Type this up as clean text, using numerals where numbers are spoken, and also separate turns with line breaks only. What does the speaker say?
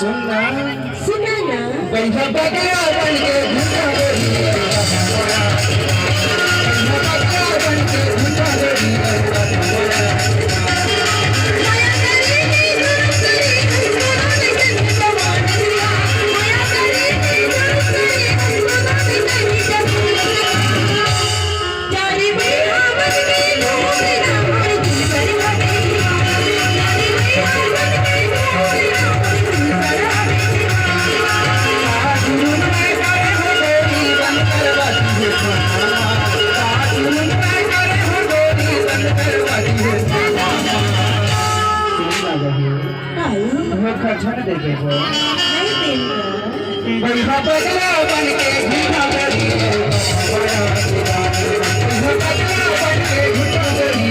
सुनना
सुना ना
बंधा बगला बन के घुटा गोरी बंधा बगला बन के घुटा गोरी
माया करे नी जुरुम करे हंसना नहीं जवान दिया माया करे नी जुरुम करे हंसना नहीं जवान जारी भैया मन में घूमे ना मोर दिल पर हवे जारी भैया मन में घूमे ना मोर दिल पर हवे
जुरुम में करे हो गोरी बन करवाती है जुरुम में करे हो गोरी बन करवाती है खर्चा देखे हो बंधा बगला बन के घुटा गोरी बंधा बगला बन के घुटा गोरी